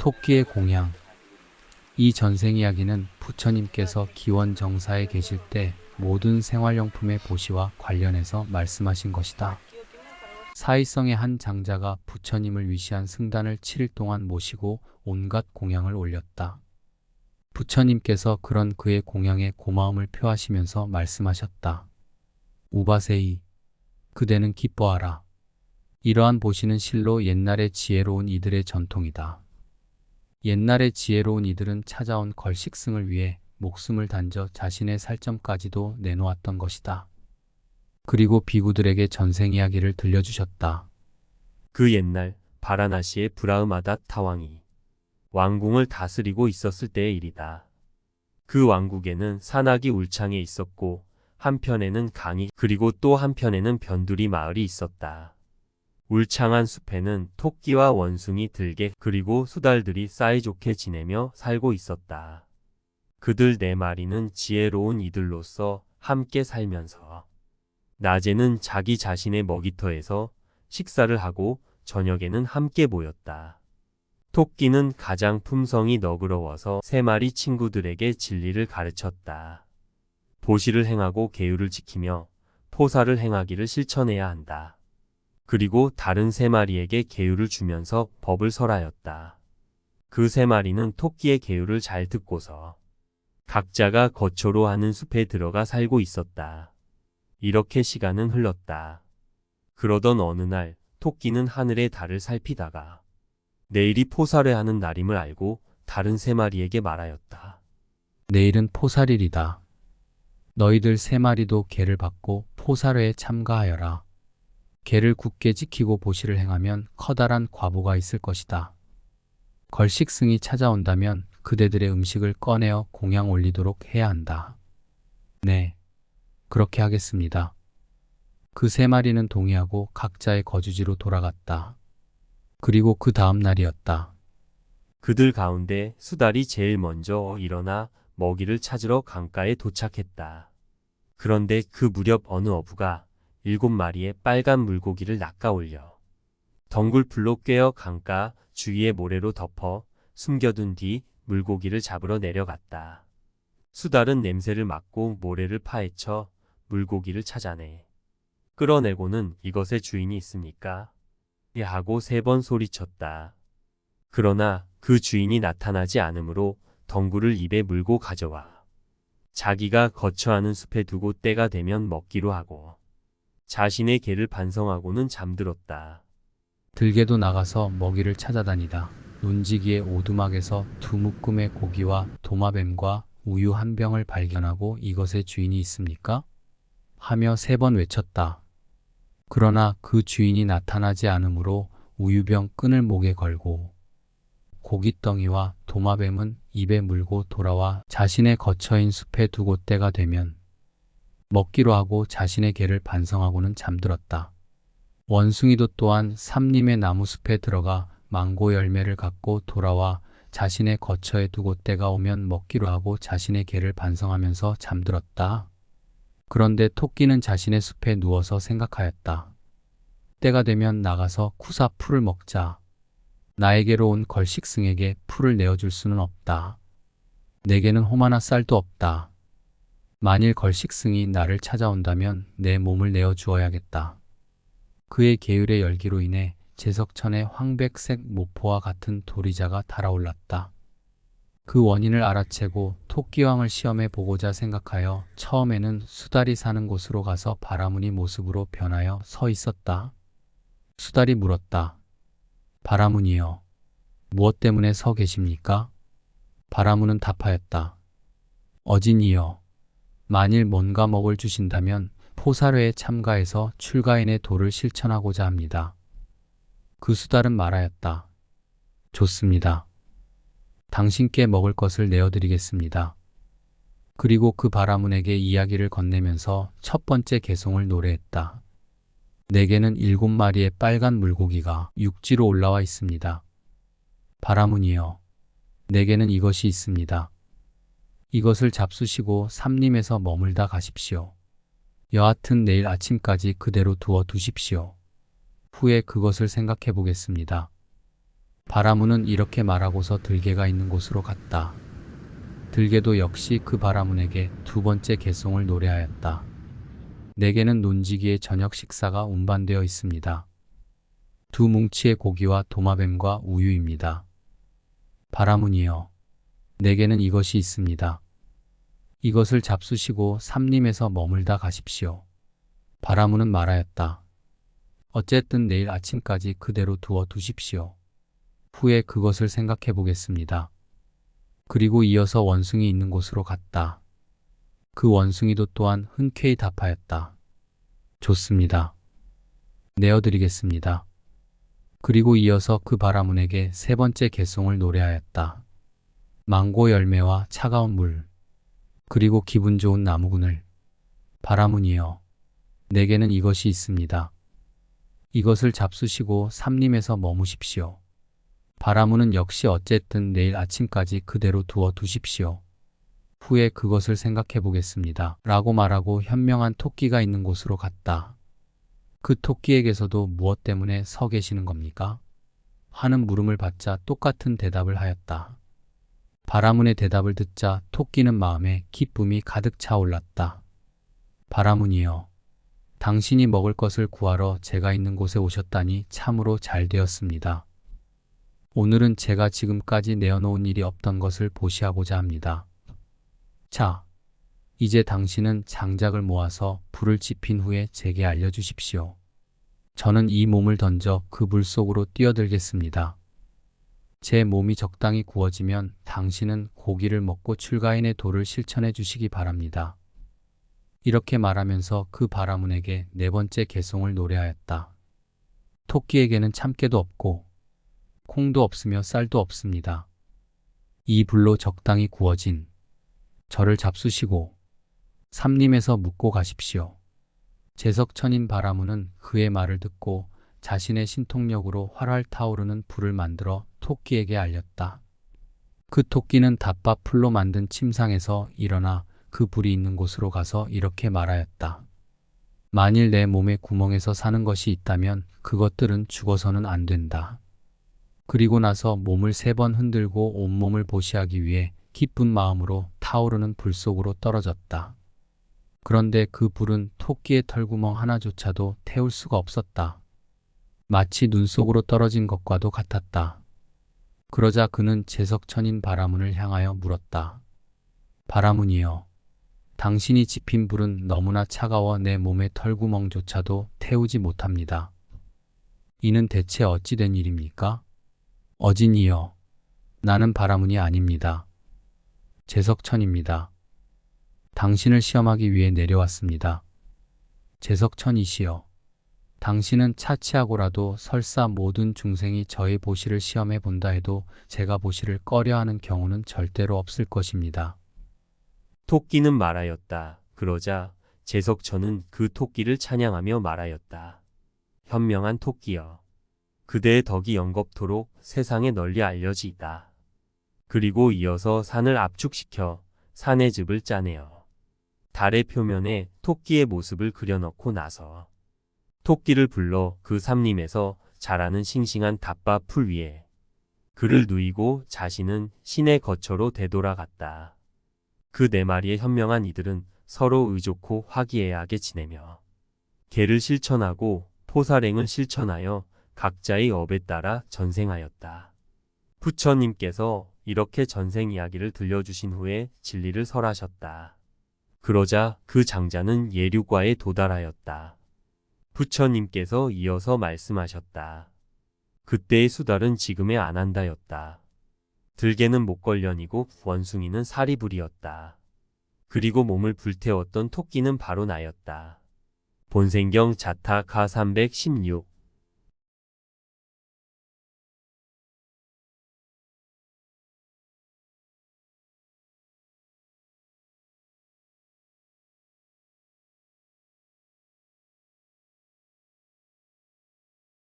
토끼의 공양. 이 전생 이야기는 부처님께서 기원정사에 계실 때 모든 생활용품의 보시와 관련해서 말씀하신 것이다. 사이성의 한 장자가 부처님을 위시한 승단을 7일 동안 모시고 온갖 공양을 올렸다. 부처님께서 그런 그의 공양에 고마움을 표하시면서 말씀하셨다. 우바세이, 그대는 기뻐하라. 이러한 보시는 실로 옛날의 지혜로운 이들의 전통이다. 옛날의 지혜로운 이들은 찾아온 걸식승을 위해 목숨을 단져 자신의 살점까지도 내놓았던 것이다. 그리고 비구들에게 전생 이야기를 들려주셨다. 그 옛날 바라나시의 브라흐마닷 타왕이 왕궁을 다스리고 있었을 때의 일이다. 그 왕국에는 산악이 울창해 있었고 한편에는 강이 그리고 또 한편에는 변두리 마을이 있었다. 울창한 숲에는 토끼와 원숭이 들개 그리고 수달들이 사이좋게 지내며 살고 있었다. 그들 4마리는 지혜로운 이들로서 함께 살면서 낮에는 자기 자신의 먹이터에서 식사를 하고 저녁에는 함께 모였다. 토끼는 가장 품성이 너그러워서 3마리 친구들에게 진리를 가르쳤다. 보시를 행하고 계율을 지키며 포사를 행하기를 실천해야 한다. 그리고 다른 3마리에게 계율을 주면서 법을 설하였다. 그 3마리는 토끼의 계율을 잘 듣고서 각자가 거처로 하는 숲에 들어가 살고 있었다. 이렇게 시간은 흘렀다. 그러던 어느 날 토끼는 하늘의 달을 살피다가 내일이 포사를 하는 날임을 알고 다른 3마리에게 말하였다. 내일은 포살일이다. 너희들 3마리도 계를 받고 포사례에 참가하여라. 계를 굳게 지키고 보시를 행하면 커다란 과보가 있을 것이다. 걸식승이 찾아온다면 그대들의 음식을 꺼내어 공양 올리도록 해야 한다. 네, 그렇게 하겠습니다. 그 3마리는 동의하고 각자의 거주지로 돌아갔다. 그리고 그 다음 날이었다. 그들 가운데 수달이 제일 먼저 일어나 먹이를 찾으러 강가에 도착했다. 그런데 그 무렵 어느 어부가 7마리의 빨간 물고기를 낚아올려 덩굴풀로 꿰어 강가 주위에 모래로 덮어 숨겨둔 뒤 물고기를 잡으러 내려갔다. 수달은 냄새를 맡고 모래를 파헤쳐 물고기를 찾아내 끌어내고는 이것의 주인이 있습니까? 하고 3번 소리쳤다. 그러나 그 주인이 나타나지 않으므로 덩굴을 입에 물고 가져와 자기가 거처하는 숲에 두고 때가 되면 먹기로 하고 자신의 개를 반성하고는 잠들었다. 들개도 나가서 먹이를 찾아다니다 논지기의 오두막에서 2묶음의 고기와 도마뱀과 우유 1병을 발견하고 이것의 주인이 있습니까? 하며 3번 외쳤다. 그러나 그 주인이 나타나지 않으므로 우유병 끈을 목에 걸고 고깃덩이와 도마뱀은 입에 물고 돌아와 자신의 거처인 숲에 두고 때가 되면 먹기로 하고 자신의 개를 반성하고는 잠들었다. 원숭이도 또한 삼림의 나무숲에 들어가 망고 열매를 갖고 돌아와 자신의 거처에 두고 때가 오면 먹기로 하고 자신의 개를 반성하면서 잠들었다. 그런데 토끼는 자신의 숲에 누워서 생각하였다. 때가 되면 나가서 쿠사 풀을 먹자. 나에게로 온 걸식승에게 풀을 내어줄 수는 없다. 내게는 홈 하나 쌀도 없다. 만일 걸식승이 나를 찾아온다면 내 몸을 내어주어야겠다. 그의 계율의 열기로 인해 제석천의 황백색 모포와 같은 도리자가 달아올랐다. 그 원인을 알아채고 토끼왕을 시험해 보고자 생각하여 처음에는 수달이 사는 곳으로 가서 바라무니 모습으로 변하여 서 있었다. 수달이 물었다. 바라무니여, 무엇 때문에 서 계십니까? 바라무는 답하였다. 어진이여, 만일 뭔가 먹을 주신다면 포사례에 참가해서 출가인의 도를 실천하고자 합니다. 그 수달은 말하였다. 좋습니다. 당신께 먹을 것을 내어드리겠습니다. 그리고 그 바라문에게 이야기를 건네면서 첫 번째 개송을 노래했다. 내게는 7마리의 빨간 물고기가 육지로 올라와 있습니다. 바라문이여, 내게는 이것이 있습니다. 이것을 잡수시고 삼림에서 머물다 가십시오. 여하튼 내일 아침까지 그대로 두어 두십시오. 후에 그것을 생각해 보겠습니다. 바라문은 이렇게 말하고서 들개가 있는 곳으로 갔다. 들개도 역시 그 바라문에게 두 번째 개송을 노래하였다. 내게는 논지기의 저녁 식사가 운반되어 있습니다. 두 뭉치의 고기와 도마뱀과 우유입니다. 바라문이여, 내게는 이것이 있습니다. 이것을 잡수시고 삼림에서 머물다 가십시오. 바라문은 말하였다. 어쨌든 내일 아침까지 그대로 두어 두십시오. 후에 그것을 생각해 보겠습니다. 그리고 이어서 원숭이 있는 곳으로 갔다. 그 원숭이도 또한 흔쾌히 답하였다. 좋습니다. 내어드리겠습니다. 그리고 이어서 그 바라문에게 세 번째 개송을 노래하였다. 망고 열매와 차가운 물, 그리고 기분 좋은 나무꾼을. 바라문이여, 내게는 이것이 있습니다. 이것을 잡수시고 삼림에서 머무십시오. 바라문은 역시 어쨌든 내일 아침까지 그대로 두어 두십시오. 후에 그것을 생각해 보겠습니다. 라고 말하고 현명한 토끼가 있는 곳으로 갔다. 그 토끼에게서도 무엇 때문에 서 계시는 겁니까? 하는 물음을 받자 똑같은 대답을 하였다. 바라문의 대답을 듣자 토끼는 마음에 기쁨이 가득 차올랐다. 바라문이여, 당신이 먹을 것을 구하러 제가 있는 곳에 오셨다니 참으로 잘 되었습니다. 오늘은 제가 지금까지 내어놓은 일이 없던 것을 보시하고자 합니다. 자, 이제 당신은 장작을 모아서 불을 지핀 후에 제게 알려주십시오. 저는 이 몸을 던져 그 불 속으로 뛰어들겠습니다. 제 몸이 적당히 구워지면 당신은 고기를 먹고 출가인의 도를 실천해 주시기 바랍니다. 이렇게 말하면서 그 바라문에게 네 번째 개송을 노래하였다. 토끼에게는 참깨도 없고 콩도 없으며 쌀도 없습니다. 이 불로 적당히 구워진 저를 잡수시고 삼림에서 묵고 가십시오. 제석천인 바라문은 그의 말을 듣고 자신의 신통력으로 활활 타오르는 불을 만들어 토끼에게 알렸다. 그 토끼는 닷밥 풀로 만든 침상에서 일어나 그 불이 있는 곳으로 가서 이렇게 말하였다. 만일 내 몸의 구멍에서 사는 것이 있다면 그것들은 죽어서는 안 된다. 그리고 나서 몸을 3번 흔들고 온몸을 보시하기 위해 기쁜 마음으로 타오르는 불 속으로 떨어졌다. 그런데 그 불은 토끼의 털구멍 하나조차도 태울 수가 없었다. 마치 눈 속으로 떨어진 것과도 같았다. 그러자 그는 제석천인 바라문을 향하여 물었다. 바라문이여, 당신이 지핀 불은 너무나 차가워 내 몸의 털구멍조차도 태우지 못합니다. 이는 대체 어찌 된 일입니까? 어진이여, 나는 바라문이 아닙니다. 제석천입니다. 당신을 시험하기 위해 내려왔습니다. 제석천이시여, 당신은 차치하고라도 설사 모든 중생이 저의 보시를 시험해 본다 해도 제가 보시를 꺼려하는 경우는 절대로 없을 것입니다. 토끼는 말하였다. 그러자 제석천은 그 토끼를 찬양하며 말하였다. 현명한 토끼여, 그대의 덕이 영겁토록 세상에 널리 알려지이다. 그리고 이어서 산을 압축시켜 산의 즙을 짜내어 달의 표면에 토끼의 모습을 그려넣고 나서 토끼를 불러 그 삼림에서 자라는 싱싱한 닷밥 풀 위에 그를 누이고 자신은 신의 거처로 되돌아갔다. 그 4마리의 현명한 이들은 서로 의좋고 화기애애하게 지내며 계를 실천하고 포사랭을 실천하여 각자의 업에 따라 전생하였다. 부처님께서 이렇게 전생 이야기를 들려주신 후에 진리를 설하셨다. 그러자 그 장자는 예류과에 도달하였다. 부처님께서 이어서 말씀하셨다. 그때의 수달은 지금의 아난다였다. 들개는 목걸련이고 원숭이는 사리불이었다. 그리고 몸을 불태웠던 토끼는 바로 나였다. 본생경 자타 가 316